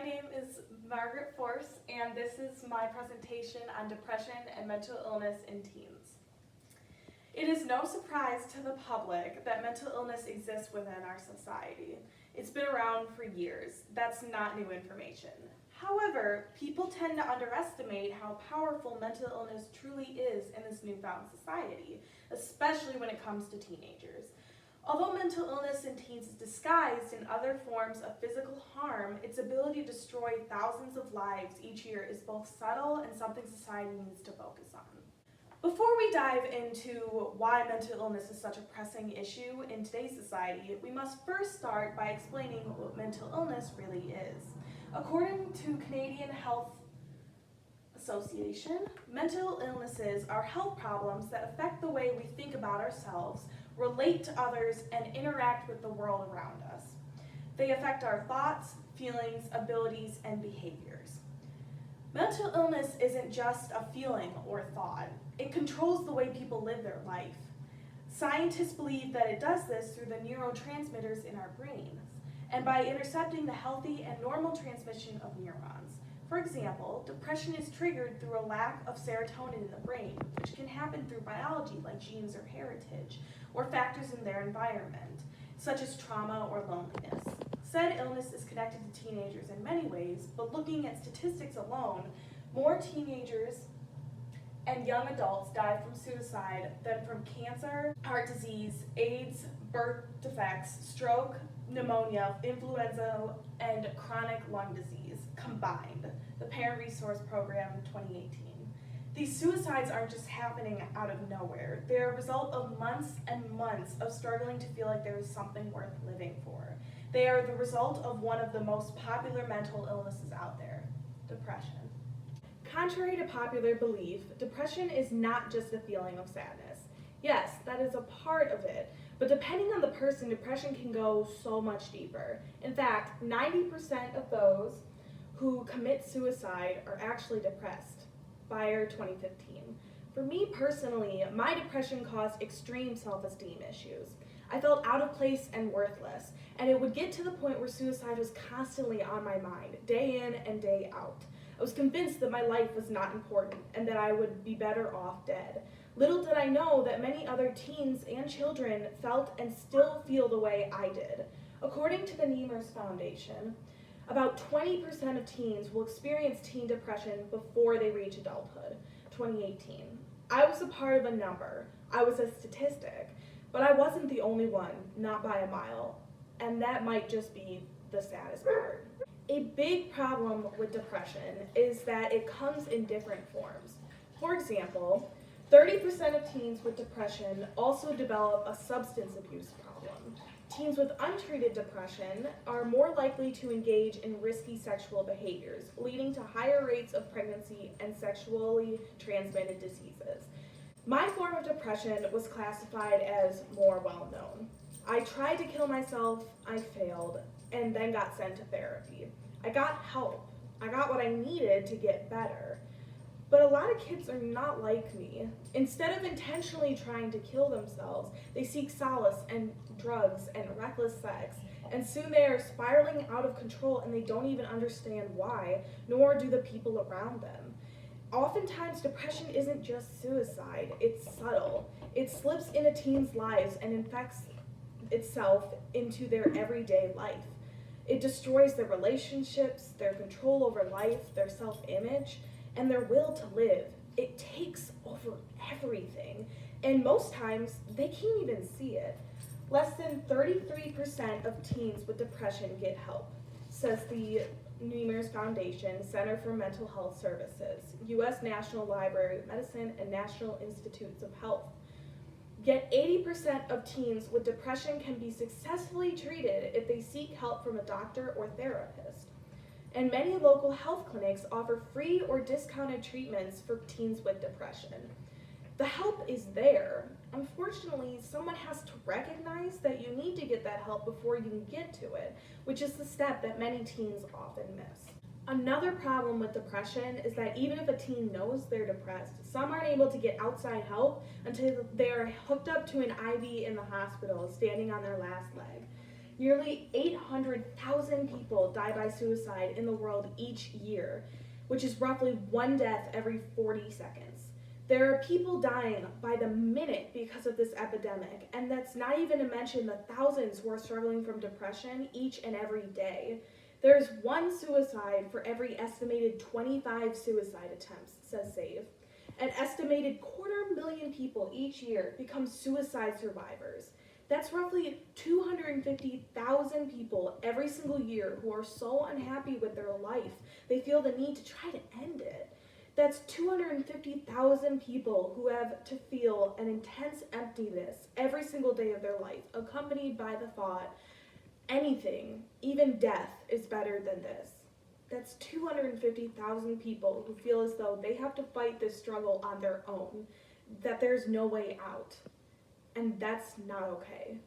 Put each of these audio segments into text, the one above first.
name is Margaret Force, and this is my presentation on depression and mental illness in teens. It is no surprise to the public that mental illness exists within our society. It's been around for years. That's not new information. However, people tend to underestimate how powerful mental illness truly is in this newfound society, especially when it comes to teenagers. Although mental illness in teens is disguised in other forms of physical harm, its ability to destroy thousands of lives each year is both subtle and something society needs to focus on. Before we dive into why mental illness is such a pressing issue in today's society, we must first start by explaining what mental illness really is. According to Canadian Health Association, mental illnesses are health problems that affect the way we think about ourselves, relate to others, and interact with the world around us. They affect our thoughts, feelings, abilities, and behaviors. Mental illness isn't just a feeling or thought. It controls the way people live their life. Scientists believe that it does this through the neurotransmitters in our brains and by intercepting the healthy and normal transmission of neurons. For example, depression is triggered through a lack of serotonin in the brain, which can happen through biology like genes or heritage, or factors in their environment, such as trauma or loneliness. Said illness is connected to teenagers in many ways, but looking at statistics alone, more teenagers and young adults die from suicide than from cancer, heart disease, AIDS, birth defects, stroke, pneumonia, influenza, and chronic lung disease combined, the Parent Resource Program 2018. These suicides aren't just happening out of nowhere. They're a result of months and months of struggling to feel like there is something worth living for. They are the result of one of the most popular mental illnesses out there, depression. Contrary to popular belief, depression is not just a feeling of sadness. Yes, that is a part of it, but depending on the person, depression can go so much deeper. In fact, 90% of those who commit suicide are actually depressed. Beyer 2015. For me personally, my depression caused extreme self-esteem issues. I felt out of place and worthless, and it would get to the point where suicide was constantly on my mind, day in and day out. I was convinced that my life was not important and that I would be better off dead. Little did I know that many other teens and children felt and still feel the way I did. According to the Nemours Foundation, about 20% of teens will experience teen depression before they reach adulthood, 2018. I was a part of a number. I was a statistic, but I wasn't the only one, not by a mile, and that might just be the saddest part. A big problem with depression is that it comes in different forms. For example, 30% of teens with depression also develop a substance abuse problem. Teens with untreated depression are more likely to engage in risky sexual behaviors, leading to higher rates of pregnancy and sexually transmitted diseases. My form of depression was classified as more well-known. I tried to kill myself, I failed, and then got sent to therapy. I got help. I got what I needed to get better. But a lot of kids are not like me. Instead of intentionally trying to kill themselves, they seek solace in drugs and reckless sex, and soon they are spiraling out of control and they don't even understand why, nor do the people around them. Oftentimes, depression isn't just suicide, it's subtle. It slips into teens' lives and infects itself into their everyday life. It destroys their relationships, their control over life, their self-image, and their will to live. It takes over everything, and most times they can't even see it. Less than 33% of teens with depression get help, says the Nemours Foundation Center for Mental Health Services, U.S. National Library of Medicine, and National Institutes of Health. Yet 80% of teens with depression can be successfully treated if they seek help from a doctor or therapist. And many local health clinics offer free or discounted treatments for teens with depression. The help is there. Unfortunately, someone has to recognize that you need to get that help before you can get to it, which is the step that many teens often miss. Another problem with depression is that even if a teen knows they're depressed, some aren't able to get outside help until they're hooked up to an IV in the hospital, standing on their last leg. Nearly 800,000 people die by suicide in the world each year, which is roughly one death every 40 seconds. There are people dying by the minute because of this epidemic, and that's not even to mention the thousands who are struggling from depression each and every day. There's one suicide for every estimated 25 suicide attempts, says SAVE. An estimated 250,000 people each year become suicide survivors. That's roughly 250,000 people every single year who are so unhappy with their life, they feel the need to try to end it. That's 250,000 people who have to feel an intense emptiness every single day of their life, accompanied by the thought, anything, even death, is better than this. That's 250,000 people who feel as though they have to fight this struggle on their own, that there's no way out. And that's not okay.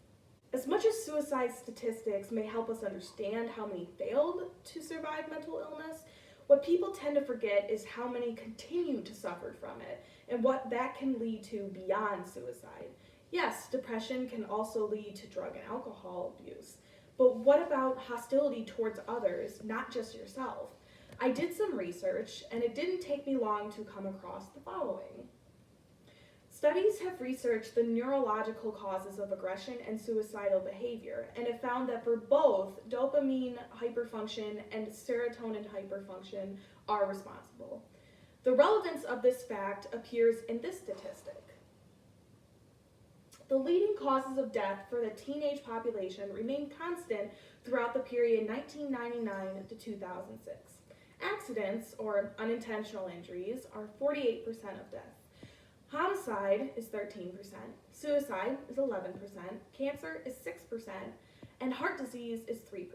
As much as suicide statistics may help us understand how many failed to survive mental illness, what people tend to forget is how many continue to suffer from it and what that can lead to beyond suicide. Yes, depression can also lead to drug and alcohol abuse, but what about hostility towards others, not just yourself? I did some research, and it didn't take me long to come across the following. Studies have researched the neurological causes of aggression and suicidal behavior, and have found that for both, dopamine hyperfunction and serotonin hyperfunction are responsible. The relevance of this fact appears in this statistic. The leading causes of death for the teenage population remained constant throughout the period 1999 to 2006. Accidents, or unintentional injuries, are 48% of death. Homicide is 13%, suicide is 11%, cancer is 6%, and heart disease is 3%.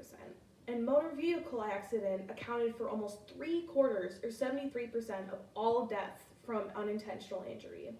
And motor vehicle accident accounted for almost 3/4, or 73% of all deaths from unintentional injury.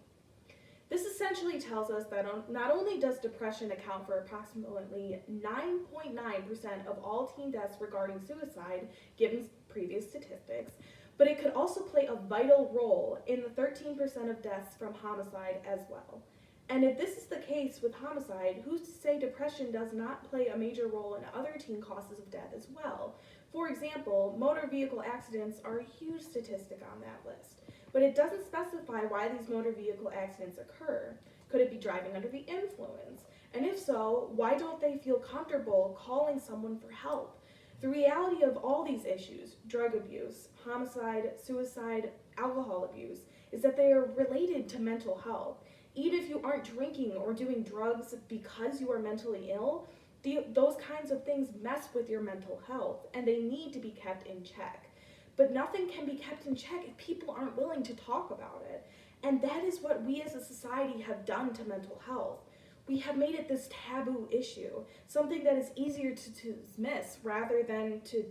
This essentially tells us that not only does depression account for approximately 9.9% of all teen deaths regarding suicide, given previous statistics, but it could also play a vital role in the 13% of deaths from homicide as well. And if this is the case with homicide, who's to say depression does not play a major role in other teen causes of death as well? For example, motor vehicle accidents are a huge statistic on that list, but it doesn't specify why these motor vehicle accidents occur. Could it be driving under the influence? And if so, why don't they feel comfortable calling someone for help? The reality of all these issues, drug abuse, homicide, suicide, alcohol abuse, is that they are related to mental health. Even if you aren't drinking or doing drugs because you are mentally ill, those kinds of things mess with your mental health, and they need to be kept in check. But nothing can be kept in check if people aren't willing to talk about it. And that is what we as a society have done to mental health. We have made it this taboo issue, something that is easier to dismiss rather than to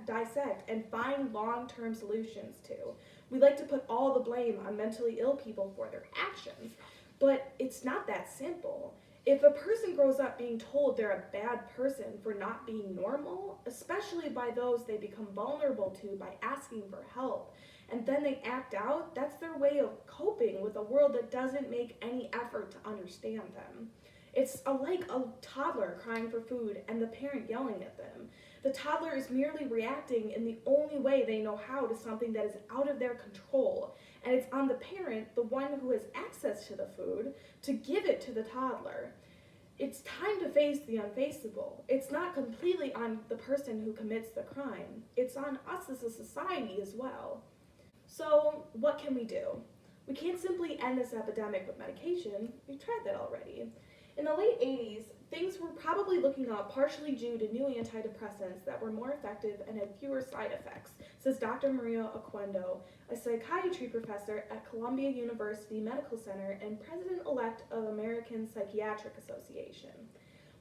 dissect and find long-term solutions to. We like to put all the blame on mentally ill people for their actions, but it's not that simple. If a person grows up being told they're a bad person for not being normal, especially by those they become vulnerable to by asking for help, and then they act out, that's their way of coping with a world that doesn't make any effort to understand them. It's like a toddler crying for food and the parent yelling at them. The toddler is merely reacting in the only way they know how to something that is out of their control, and it's on the parent, the one who has access to the food, to give it to the toddler. It's time to face the unfaceable. It's not completely on the person who commits the crime. It's on us as a society as well. So, what can we do? We can't simply end this epidemic with medication. We've tried that already. In the late 80s, things were probably looking up partially due to new antidepressants that were more effective and had fewer side effects, says Dr. Maria Oquendo, a psychiatry professor at Columbia University Medical Center and president-elect of American Psychiatric Association.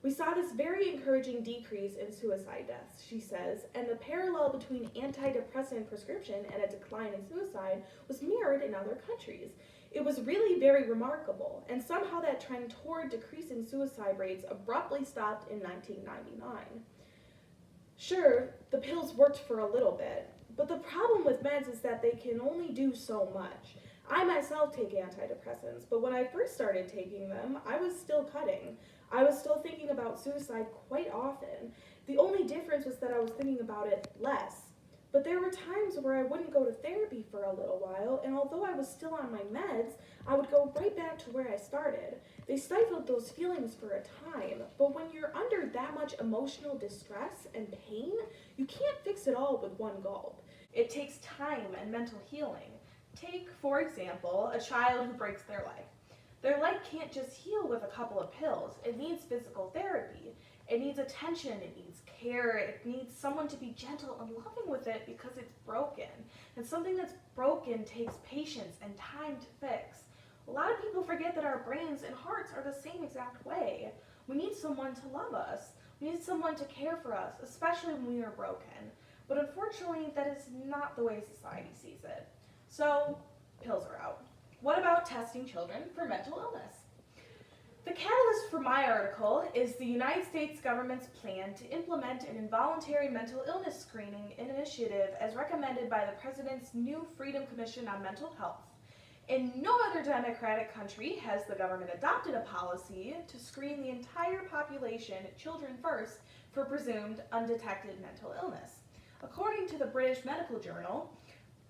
We saw this very encouraging decrease in suicide deaths, she says, and the parallel between antidepressant prescription and a decline in suicide was mirrored in other countries. It was really very remarkable, and somehow that trend toward decreasing suicide rates abruptly stopped in 1999. Sure, the pills worked for a little bit, but the problem with meds is that they can only do so much. I myself take antidepressants, but when I first started taking them, I was still cutting. I was still thinking about suicide quite often. The only difference was that I was thinking about it less. But there were times where I wouldn't go to therapy for a little while, and although I was still on my meds, I would go right back to where I started. They stifled those feelings for a time, but when you're under that much emotional distress and pain, you can't fix it all with one gulp. It takes time and mental healing. Take, for example, a child who breaks their leg. Their leg can't just heal with a couple of pills. It needs physical therapy. It needs attention, it needs care, it needs someone to be gentle and loving with it because it's broken. And something that's broken takes patience and time to fix. A lot of people forget that our brains and hearts are the same exact way. We need someone to love us. We need someone to care for us, especially when we are broken. But unfortunately, that is not the way society sees it. So, pills are out. What about testing children for mental illness? The catalyst for my article is the United States government's plan to implement an involuntary mental illness screening initiative as recommended by the President's new Freedom Commission on Mental Health. In no other democratic country has the government adopted a policy to screen the entire population, children first, for presumed undetected mental illness. According to the British Medical Journal,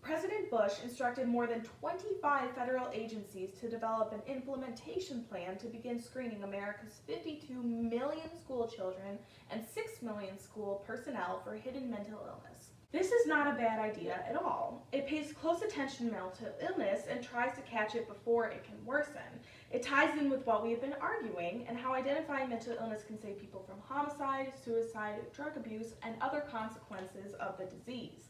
President Bush instructed more than 25 federal agencies to develop an implementation plan to begin screening America's 52 million school children and 6 million school personnel for hidden mental illness. This is not a bad idea at all. It pays close attention to mental illness and tries to catch it before it can worsen. It ties in with what we have been arguing and how identifying mental illness can save people from homicide, suicide, drug abuse, and other consequences of the disease.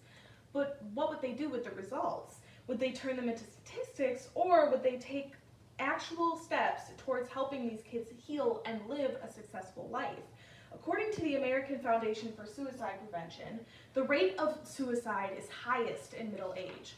But what would they do with the results? Would they turn them into statistics, or would they take actual steps towards helping these kids heal and live a successful life? According to the American Foundation for Suicide Prevention, the rate of suicide is highest in middle age.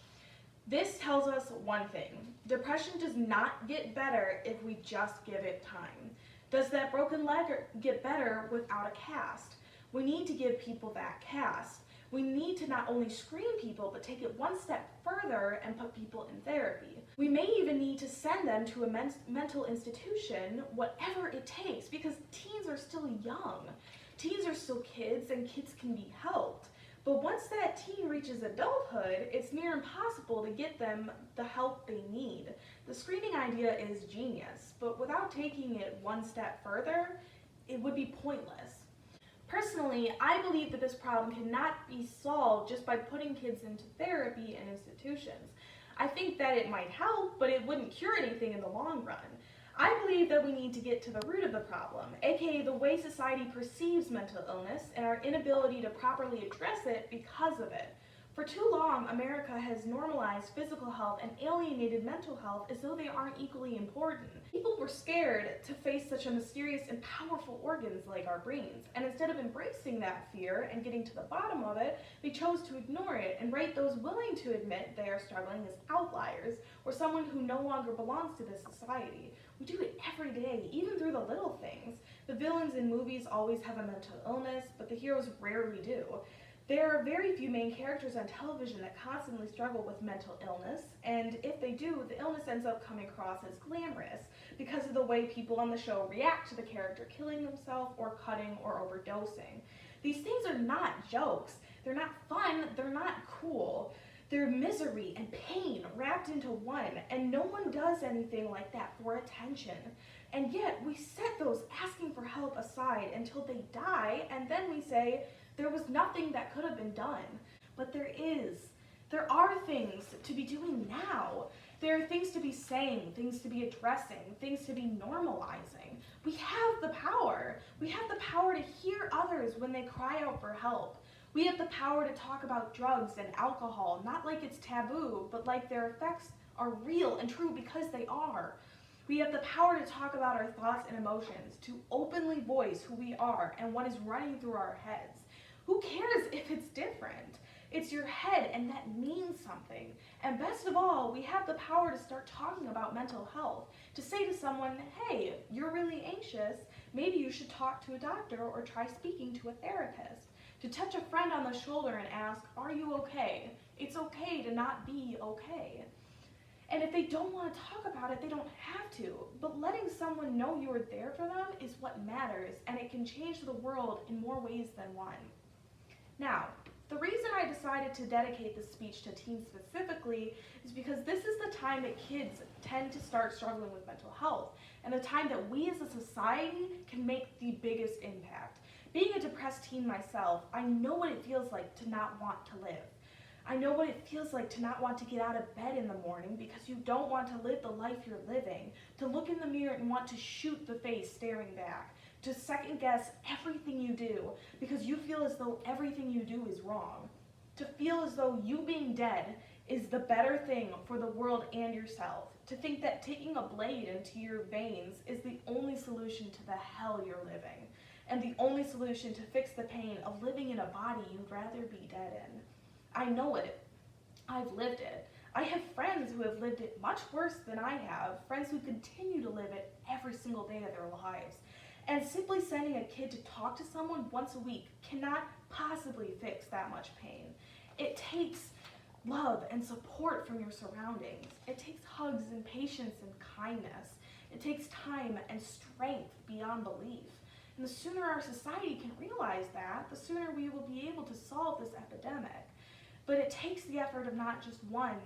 This tells us one thing: depression does not get better if we just give it time. Does that broken leg get better without a cast? We need to give people that cast. We need to not only screen people, but take it one step further and put people in therapy. We may even need to send them to a mental institution, whatever it takes, because teens are still young. Teens are still kids, and kids can be helped. But once that teen reaches adulthood, it's near impossible to get them the help they need. The screening idea is genius, but without taking it one step further, it would be pointless. Personally, I believe that this problem cannot be solved just by putting kids into therapy and institutions. I think that it might help, but it wouldn't cure anything in the long run. I believe that we need to get to the root of the problem, aka the way society perceives mental illness and our inability to properly address it because of it. For too long, America has normalized physical health and alienated mental health as though they aren't equally important. People were scared to face such a mysterious and powerful organs like our brains, and instead of embracing that fear and getting to the bottom of it, they chose to ignore it and rate those willing to admit they are struggling as outliers or someone who no longer belongs to this society. We do it every day, even through the little things. The villains in movies always have a mental illness, but the heroes rarely do. There are very few main characters on television that constantly struggle with mental illness, and if they do, the illness ends up coming across as glamorous because of the way people on the show react to the character killing themselves or cutting or overdosing. These things are not jokes. They're not fun. They're not cool. They're misery and pain wrapped into one, and no one does anything like that for attention. And yet, we set those asking for help aside until they die, and then we say, there was nothing that could have been done. But there is. There are things to be doing now. There are things to be saying, things to be addressing, things to be normalizing. We have the power. We have the power to hear others when they cry out for help. We have the power to talk about drugs and alcohol, not like it's taboo, but like their effects are real and true because they are. We have the power to talk about our thoughts and emotions, to openly voice who we are and what is running through our heads. Who cares if it's different? It's your head, and that means something. And best of all, we have the power to start talking about mental health, to say to someone, hey, you're really anxious, maybe you should talk to a doctor or try speaking to a therapist. To touch a friend on the shoulder and ask, are you okay? It's okay to not be okay. And if they don't want to talk about it, they don't have to. But letting someone know you are there for them is what matters, and it can change the world in more ways than one. Now, the reason I decided to dedicate this speech to teens specifically is because this is the time that kids tend to start struggling with mental health, and the time that we as a society can make the biggest impact. Being a depressed teen myself, I know what it feels like to not want to live. I know what it feels like to not want to get out of bed in the morning because you don't want to live the life you're living, to look in the mirror and want to shoot the face staring back, to second guess everything you do because you feel as though everything you do is wrong, to feel as though you being dead is the better thing for the world and yourself, to think that taking a blade into your veins is the only solution to the hell you're living, and the only solution to fix the pain of living in a body you'd rather be dead in. I know it. I've lived it. I have friends who have lived it much worse than I have, friends who continue to live it every single day of their lives. And simply sending a kid to talk to someone once a week cannot possibly fix that much pain. It takes love and support from your surroundings. It takes hugs and patience and kindness. It takes time and strength beyond belief. And the sooner our society can realize that, the sooner we will be able to solve this epidemic. But it takes the effort of not just one,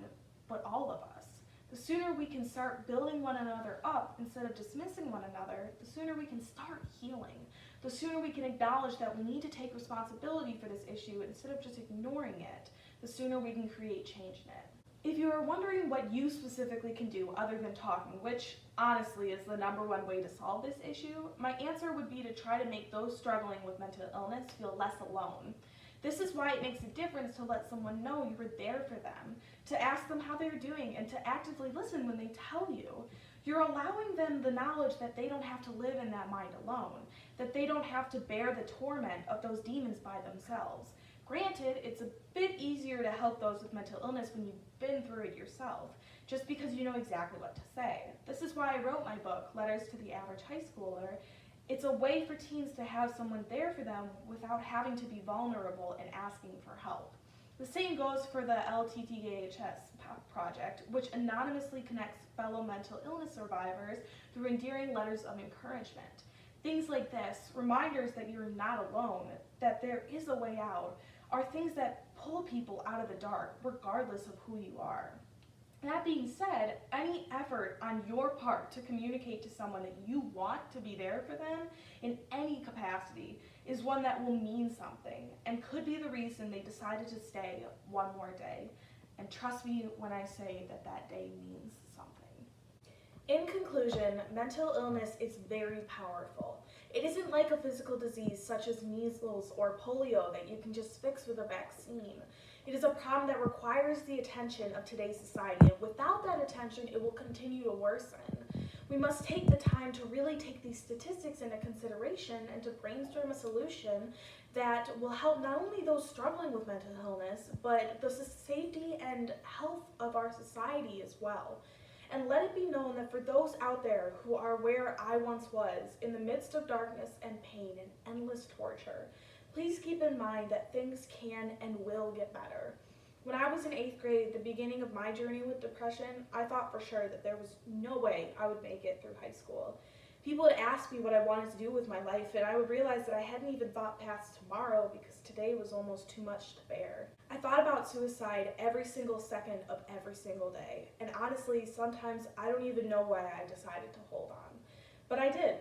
but all of us. The sooner we can start building one another up instead of dismissing one another, the sooner we can start healing. The sooner we can acknowledge that we need to take responsibility for this issue instead of just ignoring it, the sooner we can create change in it. If you are wondering what you specifically can do other than talking, which honestly is the #1 way to solve this issue, my answer would be to try to make those struggling with mental illness feel less alone. This is why it makes a difference to let someone know you were there for them, to ask them how they're doing, and to actively listen when they tell you. You're allowing them the knowledge that they don't have to live in that mind alone, that they don't have to bear the torment of those demons by themselves. Granted, it's a bit easier to help those with mental illness when you've been through it yourself, just because you know exactly what to say. This is why I wrote my book, Letters to the Average High Schooler. It's a way for teens to have someone there for them without having to be vulnerable and asking for help. The same goes for the LTTAHS project, which anonymously connects fellow mental illness survivors through endearing letters of encouragement. Things like this, reminders that you're not alone, that there is a way out, are things that pull people out of the dark, regardless of who you are. That being said, any effort on your part to communicate to someone that you want to be there for them in any capacity is one that will mean something and could be the reason they decided to stay one more day. And trust me when I say that that day means something. In conclusion, mental illness is very powerful. It isn't like a physical disease such as measles or polio that you can just fix with a vaccine. It is a problem that requires the attention of today's society, and without that attention, it will continue to worsen. We must take the time to really take these statistics into consideration and to brainstorm a solution that will help not only those struggling with mental illness, but the safety and health of our society as well. And let it be known that for those out there who are where I once was, in the midst of darkness and pain and endless torture, please keep in mind that things can and will get better. When I was in 8th grade, the beginning of my journey with depression, I thought for sure that there was no way I would make it through high school. People would ask me what I wanted to do with my life, and I would realize that I hadn't even thought past tomorrow because today was almost too much to bear. I thought about suicide every single second of every single day, and honestly, sometimes I don't even know why I decided to hold on. But I did.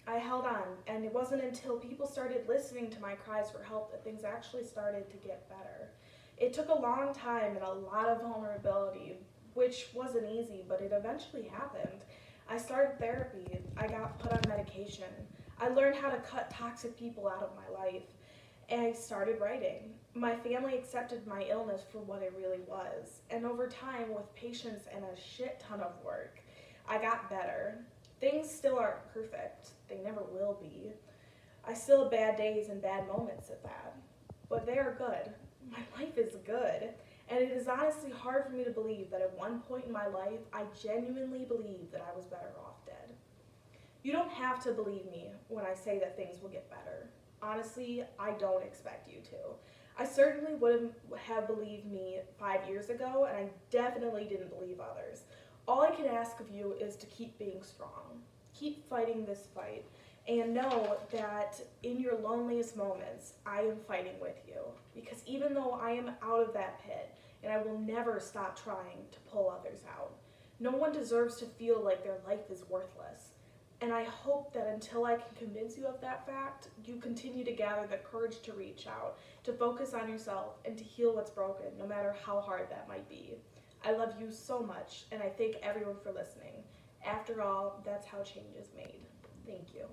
I held on, and it wasn't until people started listening to my cries for help that things actually started to get better. It took a long time and a lot of vulnerability, which wasn't easy, but it eventually happened. I started therapy. I got put on medication. I learned how to cut toxic people out of my life, and I started writing. My family accepted my illness for what it really was, and over time, with patience and a shit ton of work, I got better. Things still aren't perfect. They never will be. I still have bad days and bad moments at that, but they are good. My life is good, and it is honestly hard for me to believe that at one point in my life, I genuinely believed that I was better off dead. You don't have to believe me when I say that things will get better. Honestly, I don't expect you to. I certainly wouldn't have believed me 5 years ago, and I definitely didn't believe others. All I can ask of you is to keep being strong. Keep fighting this fight. And know that in your loneliest moments, I am fighting with you. Because even though I am out of that pit, and I will never stop trying to pull others out, no one deserves to feel like their life is worthless. And I hope that until I can convince you of that fact, you continue to gather the courage to reach out, to focus on yourself, and to heal what's broken, no matter how hard that might be. I love you so much, and I thank everyone for listening. After all, that's how change is made. Thank you.